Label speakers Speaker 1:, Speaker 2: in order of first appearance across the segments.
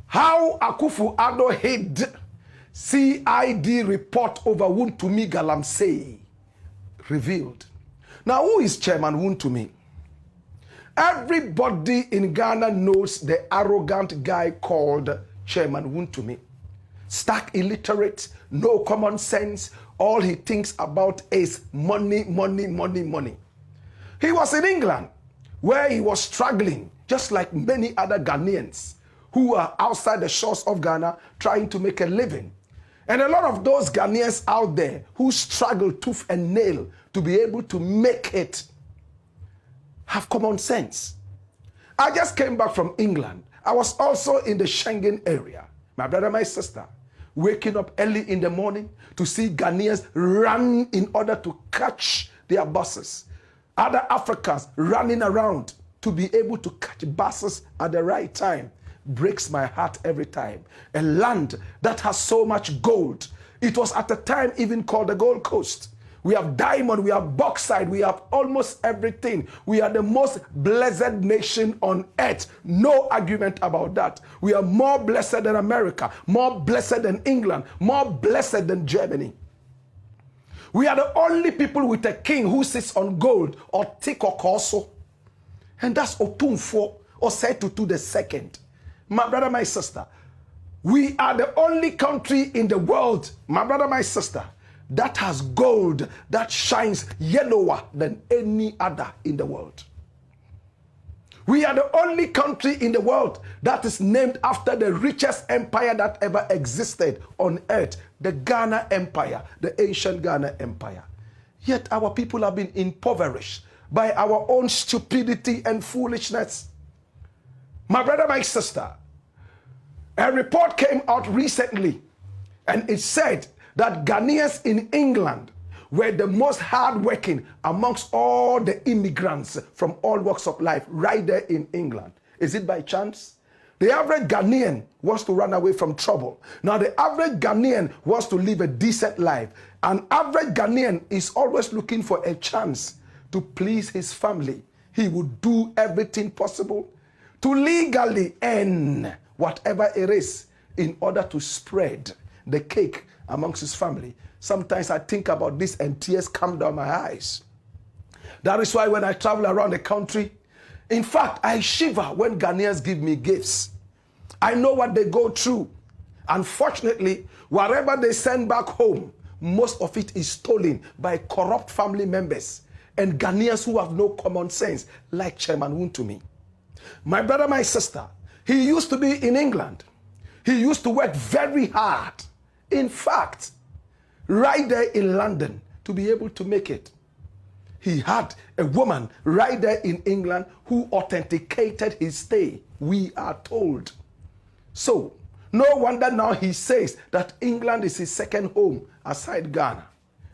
Speaker 1: How Akufo-Addo hid CID report over Wontumi Galamsey revealed. Now, who is Chairman Wontumi? Everybody in Ghana knows the arrogant guy called Chairman Wontumi. Stark illiterate, no common sense. All he thinks about is money, money, money, money. He was in England where he was struggling, just like many other Ghanaians who are outside the shores of Ghana trying to make a living. And a lot of those Ghanaians out there who struggle tooth and nail to be able to make it have common sense. I just came back from England. I was also in the Schengen area. My brother, my sister, waking up early in the morning to see Ghanaians run in order to catch their buses. Other Africans running around to be able to catch buses at the right time breaks my heart every time. A land that has so much gold. It was at the time even called the Gold Coast. We have diamond, we have bauxite, we have almost everything. We are the most blessed nation on earth. No argument about that. We are more blessed than America, more blessed than England, more blessed than Germany. We are the only people with a king who sits on gold or thick or corso. And that's Otumfo or Tr0uble II. My brother, my sister, we are the only country in the world, my brother, my sister, that has gold that shines yellower than any other in the world. We are the only country in the world that is named after the richest empire that ever existed on earth, the Ghana Empire, the ancient Ghana Empire. Yet our people have been impoverished by our own stupidity and foolishness. My brother, my sister, a report came out recently and it said that Ghanaians in England were the most hardworking amongst all the immigrants from all walks of life right there in England. Is it by chance? The average Ghanaian wants to run away from trouble. Now, the average Ghanaian wants to live a decent life. An average Ghanaian is always looking for a chance to please his family. He would do everything possible to legally earn whatever it is in order to spread the cake amongst his family. Sometimes I think about this and tears come down my eyes. That is why when I travel around the country, in fact, I shiver when Ghanaians give me gifts. I know what they go through. Unfortunately, whatever they send back home, most of it is stolen by corrupt family members and Ghanaians who have no common sense, like Chairman Wontumi. My brother, my sister, he used to be in England. He used to work very hard. In fact, right there in London to be able to make it. He had a woman right there in England who authenticated his stay, we are told. So, no wonder now he says that England is his second home aside Ghana.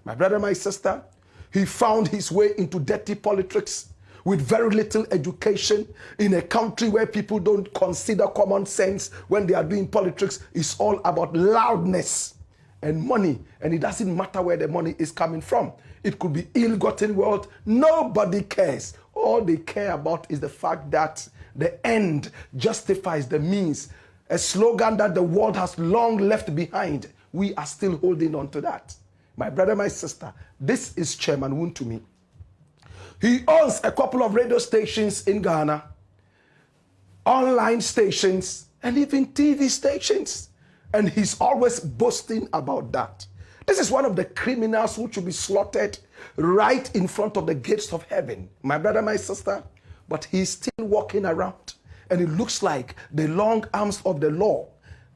Speaker 1: My brother, my sister, he found his way into dirty politics with very little education in a country where people don't consider common sense when they are doing politics. It's all about loudness and money, and it doesn't matter where the money is coming from. It could be ill-gotten wealth. Nobody cares. All they care about is the fact that the end justifies the means, a slogan that the world has long left behind. We are still holding on to that. My brother, my sister, this is Chairman Wontumi. He owns a couple of radio stations in Ghana, online stations, and even TV stations. And he's always boasting about that. This is one of the criminals who should be slaughtered right in front of the gates of heaven. My brother, my sister, but he's still walking around. And it looks like the long arms of the law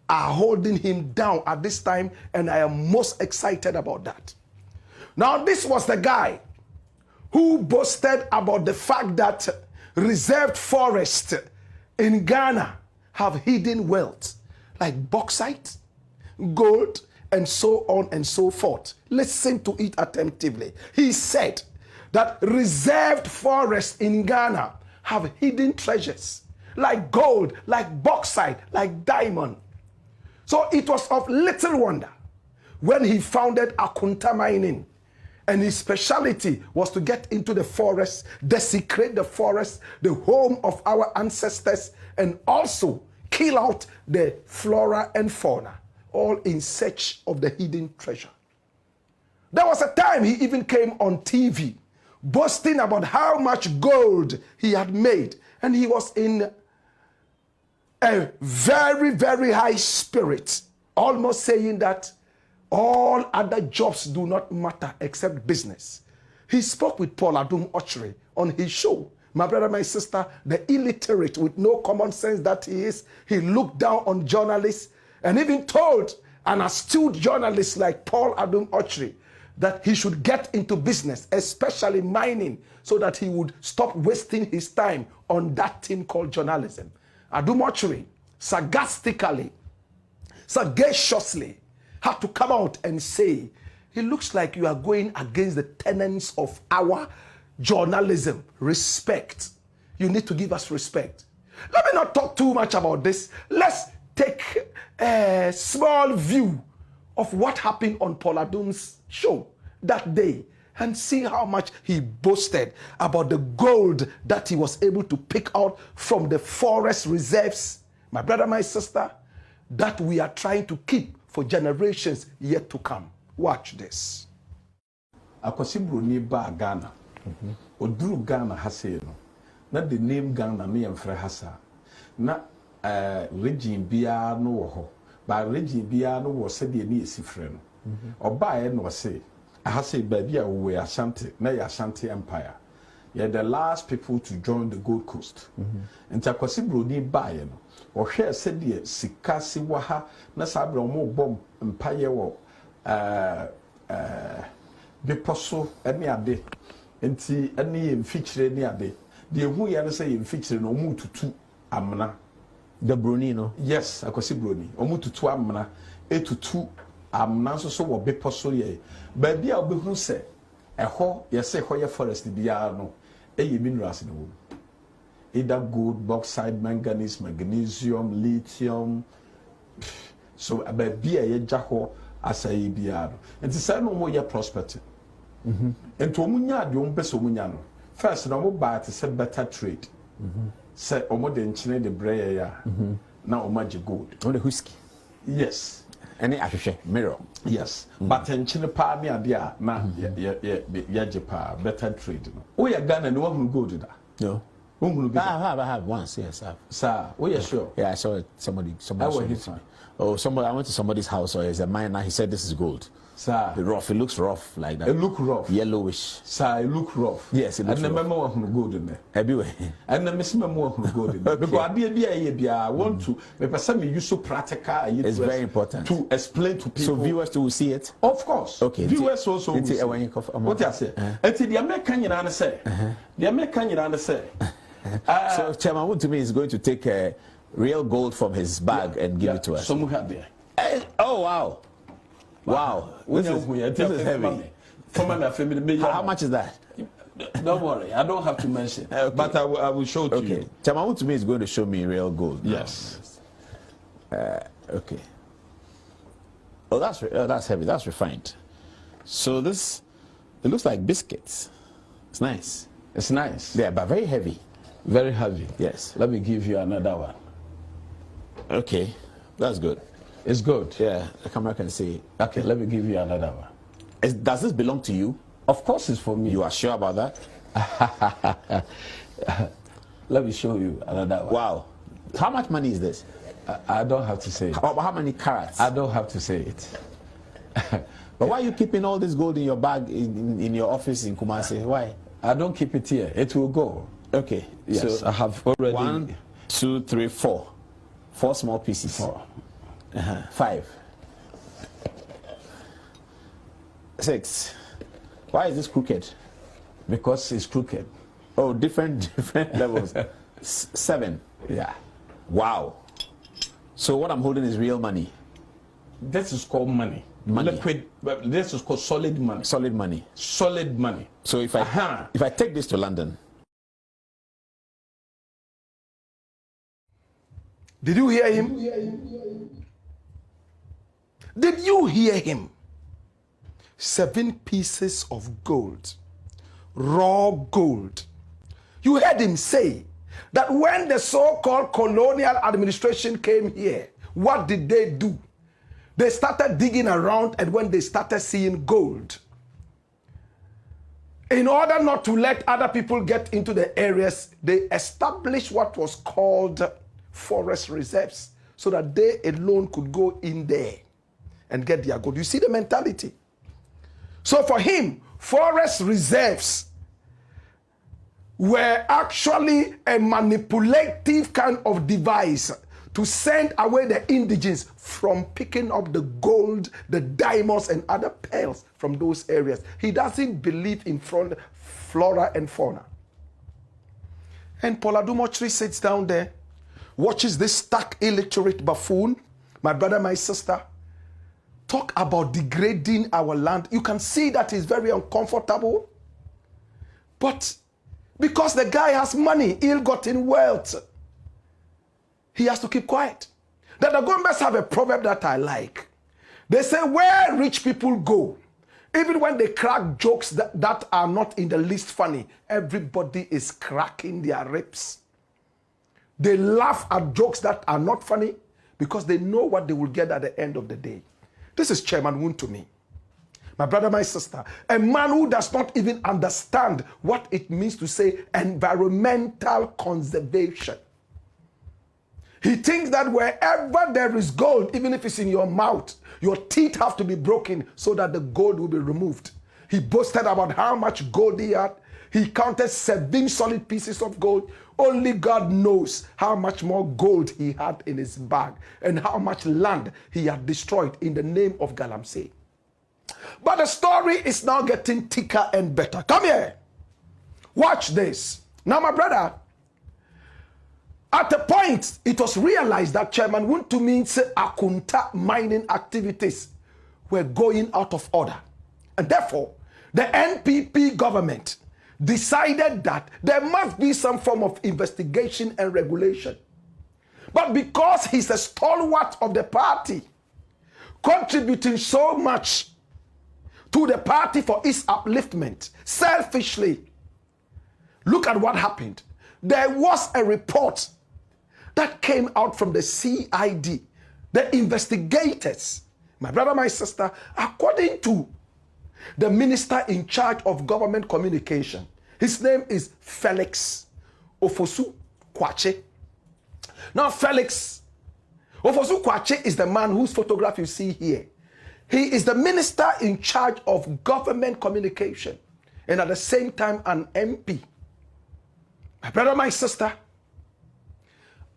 Speaker 1: are holding him down at this time, and I am most excited about that. Now, this was the guy who boasted about the fact that reserved forests in Ghana have hidden wealth, like bauxite, gold, and so on and so forth. Listen to it attentively. He said that reserved forests in Ghana have hidden treasures, like gold, like bauxite, like diamond. So it was of little wonder when he founded Akunta Mining, and his specialty was to get into the forest, desecrate the forest, the home of our ancestors, and also kill out the flora and fauna, all in search of the hidden treasure. There was a time he even came on TV boasting about how much gold he had made, and he was in a very, very high spirit, almost saying that all other jobs do not matter except business. He spoke with Tr0uble on his show. My brother, my sister, the illiterate with no common sense that he is, he looked down on journalists and even told an astute journalist like Tr0uble that he should get into business, especially mining, so that he would stop wasting his time on that thing called journalism. Tr0uble sagaciously had to come out and say, it looks like you are going against the tenets of our journalism. Respect. You need to give us respect. Let me not talk too much about this. Let's take a small view of what happened on Tr0uble's show that day and see how much he boasted about the gold that he was able to pick out from the forest reserves, my brother, my sister, that we are trying to keep for generations yet to come. Watch this.
Speaker 2: Akwasibro ni ba Ghana. Oduru Ghana hase no. Na the name Ghana me yemfre hasa. Na region bia no wo ho. Ba region bia no wo se de ni esifre no. Oba ye no se hase ba bia wo ya Ashanti, na ya Ashanti Empire. You're the last people to join the Gold Coast. Nti Akwasibro ni ba ye no. Ohwe se de sika si wa ha na sabra mo bom mpaye wo beposo ene ade enti ene ye mfikyire ne ade de ehu ye no say ye mfikyire no mu tutu amna
Speaker 3: the broni no
Speaker 2: yes Akwasibro ni omu tutu amna etutu amna so wo beposo ye ba bia obehu se eho ye se ho ye forest bia no eye minerals ne wo either gold, bauxite, manganese, magnesium, lithium. So ba bia ye jaho asayi biado enti say no mo ye prospecting enti omunya ade ompese omunya no first na mo ba te say better trade say omo de nchine de breya ya na omaje gold
Speaker 3: on the whiskey
Speaker 2: yes
Speaker 3: any ahwehwe mirror
Speaker 2: yes but nchine pa me ade a na ya je pa better trade no o ya Ghana no wahunu gold da
Speaker 3: no I have once, yes.
Speaker 2: Sir, oh yeah, sure.
Speaker 3: Yeah, I saw it. Somebody showed it to me. Oh, I went to somebody's house, or it's a miner. He said this is gold.
Speaker 2: Sir,
Speaker 3: rough. It looks rough like that.
Speaker 2: It look rough.
Speaker 3: Yellowish.
Speaker 2: Sir, it look rough.
Speaker 3: Yes, it looks rough.
Speaker 2: And remember what gold in there.
Speaker 3: Everywhere.
Speaker 2: And the miss member gold in there. Because I want to. The person you so practical.
Speaker 3: It's very important
Speaker 2: to explain to people.
Speaker 3: So viewers will see it.
Speaker 2: Of course.
Speaker 3: Okay.
Speaker 2: Viewers also.
Speaker 3: What
Speaker 2: I say? Until the American you say. The American you say.
Speaker 3: So Chairman Wontumi is going to take real gold from his bag and give it to us.
Speaker 2: Some have there.
Speaker 3: Oh wow! Wow! This is heavy. How much is that?
Speaker 2: Don't worry, I don't have to mention. Okay. But I will show it to you.
Speaker 3: Chairman Wontumi is going to show me real gold.
Speaker 2: Yes.
Speaker 3: Okay. Oh, that's heavy. That's refined. So this, it looks like biscuits. It's nice.
Speaker 2: It's nice.
Speaker 3: Yeah, but very heavy.
Speaker 2: Very heavy.
Speaker 3: Yes.
Speaker 2: Let me give you another one.
Speaker 3: Okay, that's good.
Speaker 2: It's good.
Speaker 3: Yeah, the camera can see.
Speaker 2: Okay, let me give you another one.
Speaker 3: Does this belong to you?
Speaker 2: Of course it's for me.
Speaker 3: You are sure about that?
Speaker 2: Let me show you another one.
Speaker 3: Wow. How much money is this?
Speaker 2: I don't have to say it.
Speaker 3: How many carats?
Speaker 2: I don't have to say it.
Speaker 3: But why are you keeping all this gold in your bag in your office in Kumasi? Why?
Speaker 2: I don't keep it here. It will go.
Speaker 3: Okay.
Speaker 2: Yes,
Speaker 3: so
Speaker 2: I have already.
Speaker 3: 1, 2, 3, 4. 4 small pieces.
Speaker 2: 4.
Speaker 3: 5. 6. Why is this crooked?
Speaker 2: Because it's crooked.
Speaker 3: Oh, different levels. 7.
Speaker 2: Yeah.
Speaker 3: Wow. So what I'm holding is real money.
Speaker 2: This is called money. Liquid. This is called solid money.
Speaker 3: Solid money.
Speaker 2: Solid money.
Speaker 3: So if I take this to London.
Speaker 1: Did you hear him? Did you hear him? 7 pieces of gold. Raw gold. You heard him say that when the so-called colonial administration came here, what did they do? They started digging around, and when they started seeing gold, in order not to let other people get into the areas, they established what was called forest reserves so that they alone could go in there and get their gold. You see the mentality? So for him, forest reserves were actually a manipulative kind of device to send away the indigenes from picking up the gold, the diamonds, and other pearls from those areas. He doesn't believe in flora and fauna. And Paul Adumochri sits down there, watches this stark illiterate buffoon, my brother, my sister, talk about degrading our land. You can see that he's very uncomfortable. But because the guy has money, ill-gotten wealth, he has to keep quiet. The Gombas have a proverb that I like. They say, where rich people go, even when they crack jokes that are not in the least funny, everybody is cracking their ribs. They laugh at jokes that are not funny because they know what they will get at the end of the day. This is Chairman Wontumi. My brother, my sister, a man who does not even understand what it means to say environmental conservation. He thinks that wherever there is gold, even if it's in your mouth, your teeth have to be broken so that the gold will be removed. He boasted about how much gold he had. He counted 7 solid pieces of gold. Only God knows how much more gold he had in his bag and how much land he had destroyed in the name of Galamsey. But the story is now getting thicker and better. Come here. Watch this. Now, my brother, at a point, it was realized that Chairman Wontumi's Akunta mining activities were going out of order. And therefore, the NPP government decided that there must be some form of investigation and regulation. But because he's a stalwart of the party, contributing so much to the party for its upliftment, selfishly, look at what happened. There was a report that came out from the CID, the investigators, my brother, my sister, according to the minister in charge of government communication. His name is Felix Ofosu-Kwakye. Now, Felix Ofosu-Kwakye is the man whose photograph you see here. He is the minister in charge of government communication and at the same time an MP. My brother, my sister,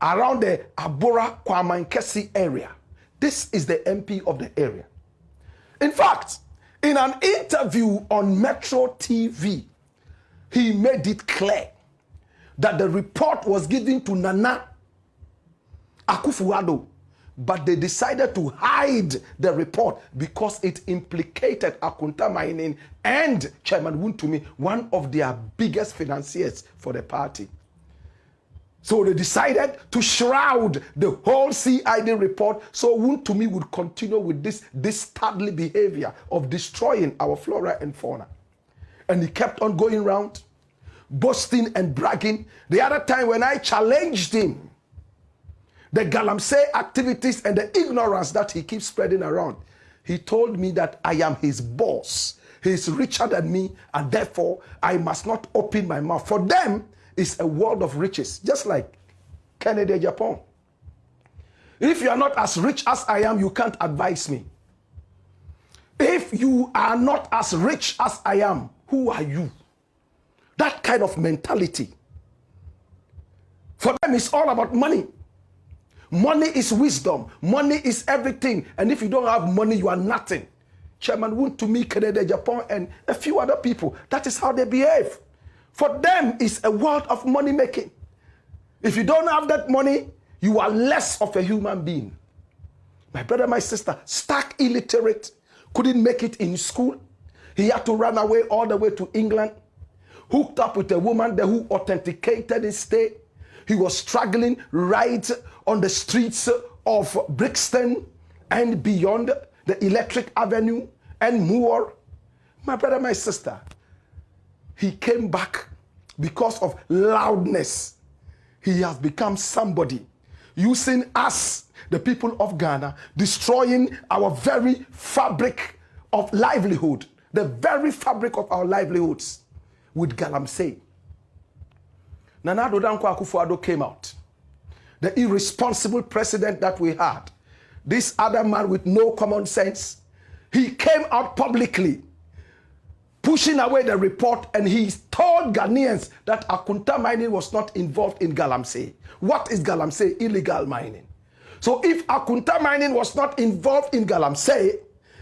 Speaker 1: around the Abora Kwamankesi area. This is the MP of the area. In fact, in an interview on Metro TV, he made it clear that the report was given to Nana Akufo-Addo, but they decided to hide the report because it implicated Akunta Mining and Chairman Wontumi, one of their biggest financiers for the party. So they decided to shroud the whole CID report so Wontumi would continue with this dastardly behavior of destroying our flora and fauna. And he kept on going around, boasting and bragging. The other time when I challenged him, the Galamsey activities and the ignorance that he keeps spreading around, he told me that I am his boss. He's richer than me, and therefore I must not open my mouth. For them, it's a world of riches, just like Canada, Japan. If you are not as rich as I am, you can't advise me. If you are not as rich as I am, who are you? That kind of mentality. For them, it's all about money. Money is wisdom. Money is everything. And if you don't have money, you are nothing. Chairman Wontumi, Canada, Japan, and a few other people, that is how they behave. For them, it's a world of money making. If you don't have that money, you are less of a human being. My brother, my sister, stark illiterate, couldn't make it in school. He had to run away all the way to England, hooked up with a woman there who authenticated his stay. He was struggling right on the streets of Brixton and beyond, the Electric Avenue and Moore. My brother, my sister, he came back because of loudness. he has become somebody, using us, the people of Ghana, destroying our very fabric of livelihood, the very fabric of our livelihoods with Galamsey. Nana Addo Dankwa Akufo-Addo came out. The irresponsible president that we had, this other man with no common sense, he came out publicly pushing away the report, and he told Ghanaians that Akunta mining was not involved in Galamsey. What is Galamsey? Illegal mining. So if Akunta mining was not involved in Galamsey,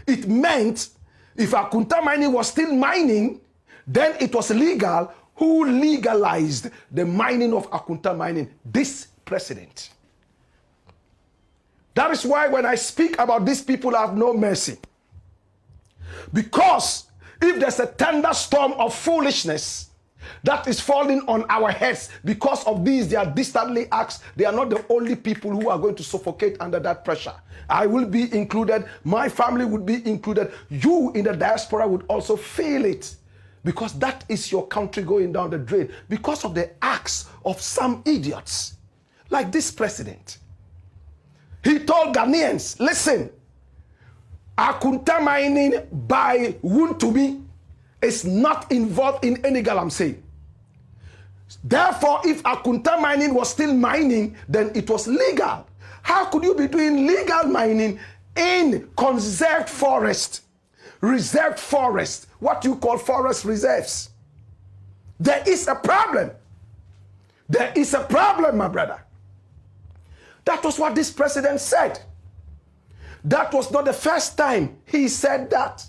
Speaker 1: it meant if Akunta mining was still mining, then it was legal. Who legalized the mining of Akunta mining? This president. That is why when I speak about these people, I have no mercy. Because if there's a thunderstorm of foolishness that is falling on our heads because of these, they are distantly acts, they are not the only people who are going to suffocate under that pressure. I will be included, my family would be included, you in the diaspora would also feel it. Because that is your country going down the drain because of the acts of some idiots like this president. He told Ghanaians, listen, Akunta mining by Wontumi is not involved in any Galamsey. Therefore, if Akunta mining was still mining, then it was legal. How could you be doing legal mining in conserved forest? Reserved forest, what you call forest reserves. There is a problem. There is a problem, my brother. That was what this president said. That was not the first time he said that.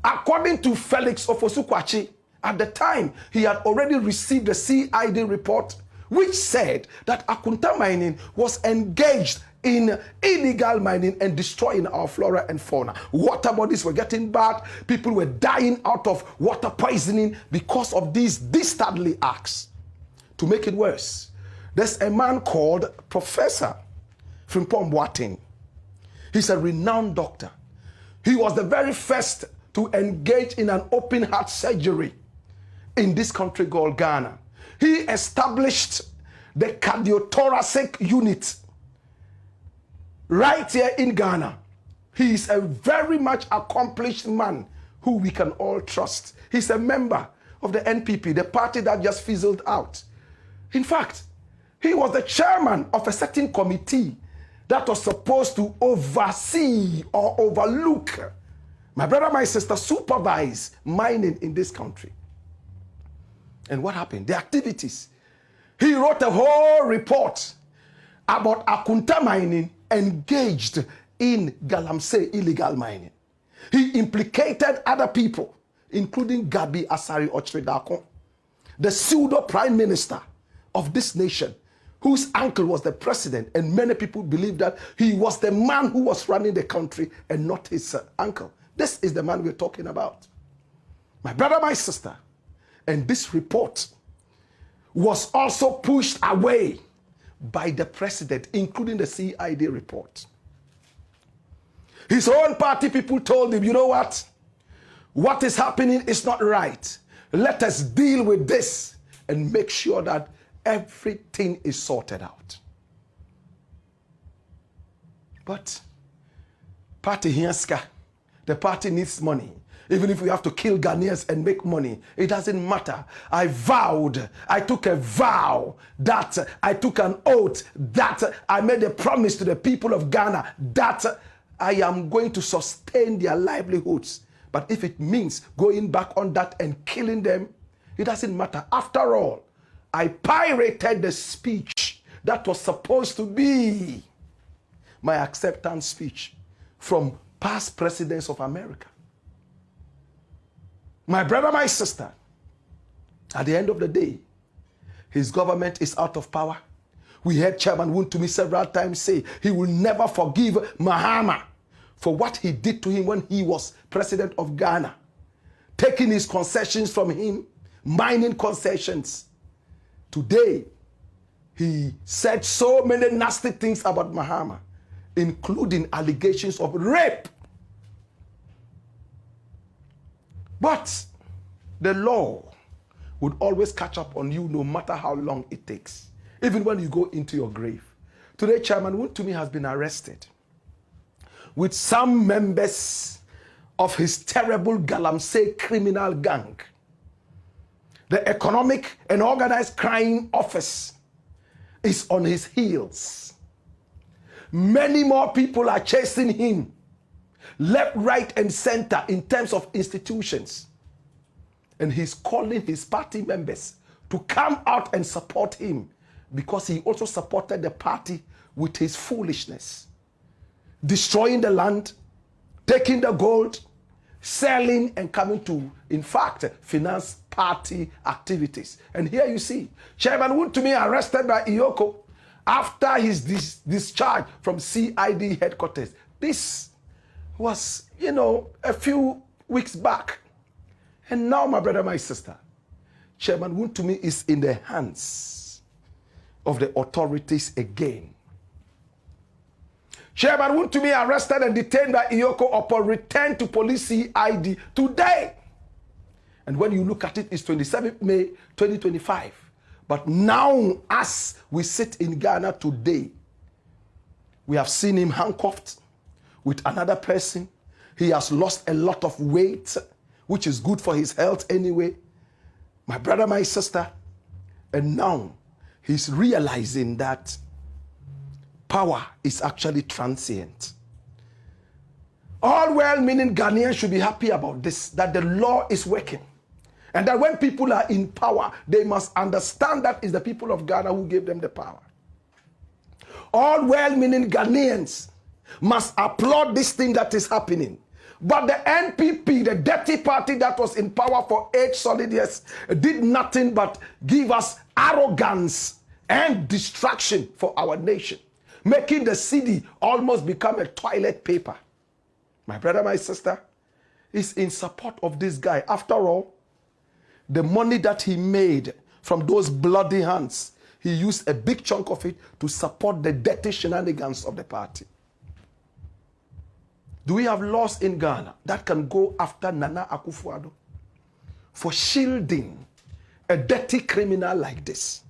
Speaker 1: According to Felix Ofosu-Kwakye, at the time, he had already received the CID report, which said that Akunta mining was engaged in illegal mining and destroying our flora and fauna. Water bodies were getting bad. People were dying out of water poisoning because of these dastardly acts. To make it worse, there's a man called Professor Frimpong Boateng. He's a renowned doctor. He was the very first to engage in an open heart surgery in this country called Ghana. He established the cardiothoracic unit right here in Ghana. He is a very much accomplished man who we can all trust. He's a member of the NPP, the party that just fizzled out. In fact, he was the chairman of a certain committee that was supposed to oversee or overlook, my brother, my sister, supervise mining in this country. And what happened? The activities. He wrote a whole report about Akunta mining engaged in Galamsey illegal mining. He implicated other people, including Gabi Asari Otredako, the pseudo prime minister of this nation, whose uncle was the president, and many people believe that he was the man who was running the country and not his uncle. This is the man we're talking about. My brother, my sister, and this report was also pushed away by the president, including the CID report. His own party people told him, you know what? What is happening is not right. Let us deal with this and make sure that everything is sorted out. But party Hiaska, the party needs money. Even if we have to kill Ghanaians and make money, it doesn't matter. I took a vow, that I took an oath, that I made a promise to the people of Ghana that I am going to sustain their livelihoods. But if it means going back on that and killing them, it doesn't matter. After all, I pirated the speech that was supposed to be my acceptance speech from past presidents of America. My brother, my sister, at the end of the day, his government is out of power. We heard Chairman Wontumi several times say he will never forgive Mahama for what he did to him when he was president of Ghana, taking his concessions from him, mining concessions. Today, he said so many nasty things about Mahama, including allegations of rape. But the law would always catch up on you no matter how long it takes. even when you go into your grave. Today, Chairman Wontumi has been arrested with some members of his terrible Galamsey criminal gang. The Economic and Organized Crime Office is on his heels. Many more people are chasing him, left, right, and center in terms of institutions. And he's calling his party members to come out and support him, because he also supported the party with his foolishness. Destroying the land, taking the gold, selling and coming to, in fact, finance party activities. And here you see, Chairman Wontumi arrested by Iyoko after his discharge from CID headquarters. This was, a few weeks back. And now, my brother, my sister, Chairman Wontumi is in the hands of the authorities again. Chairman Wontumi arrested and detained by Iyoko upon return to police CID today. And when you look at it, it's 27th May 2025. But now, as we sit in Ghana today, we have seen him handcuffed with another person. He has lost a lot of weight, which is good for his health anyway. My brother, my sister, and now he's realizing that power is actually transient. All well-meaning Ghanaians should be happy about this, that the law is working. And that when people are in power, they must understand that it's the people of Ghana who gave them the power. All well-meaning Ghanaians must applaud this thing that is happening. But the NPP, the dirty party that was in power for 8 solid years, did nothing but give us arrogance and distraction for our nation, making the city almost become a toilet paper. My brother, my sister, is in support of this guy. After all, the money that he made from those bloody hands, he used a big chunk of it to support the dirty shenanigans of the party. Do we have laws in Ghana that can go after Nana Akufo-Addo for shielding a dirty criminal like this?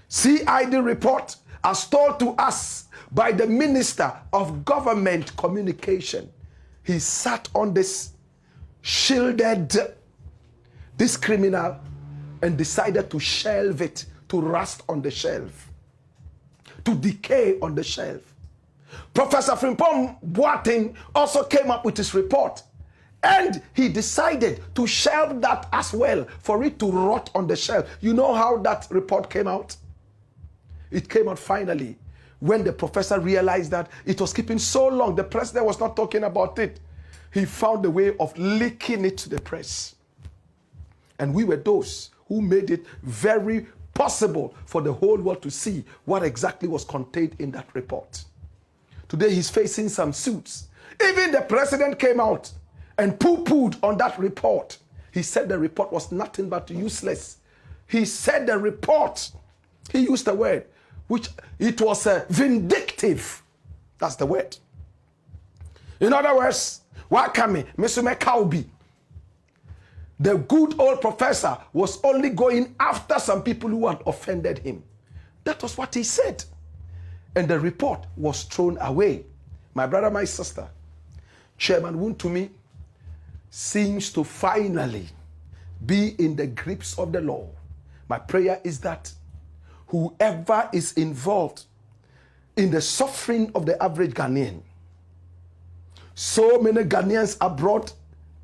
Speaker 1: CID report, as told to us by the Minister of Government Communication, he sat on this, shielded this criminal, and decided to shelve it, to rust on the shelf, to decay on the shelf. Professor Frimpong Boateng also came up with his report, and he decided to shelve that as well, for it to rot on the shelf. You know how that report came out? It came out finally when the professor realized that it was keeping so long, the president was not talking about it. He found a way of leaking it to the press. And we were those who made it very possible for the whole world to see what exactly was contained in that report. Today he's facing some suits. Even the president came out and poo-pooed on that report. He said the report was nothing but useless. He said the report, he used the word, which it was vindictive. That's the word. In other words, Wakame, Misume Kaubi, the good old professor was only going after some people who had offended him. That was what he said. And the report was thrown away. My brother, my sister, Chairman Wontumi seems to finally be in the grips of the law. My prayer is that whoever is involved in the suffering of the average Ghanaian, so many Ghanaians abroad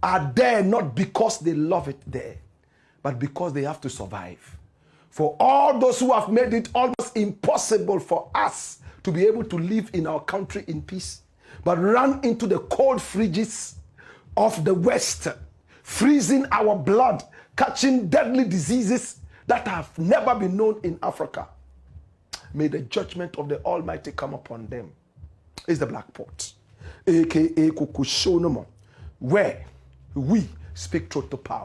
Speaker 1: are there not because they love it there, but because they have to survive. For all those who have made it almost impossible for us to be able to live in our country in peace, but run into the cold fridges of the West, freezing our blood, catching deadly diseases that have never been known in Africa. May the judgment of the Almighty come upon them. It's the Black Pot, aka Kukushonomo, where we speak truth to power.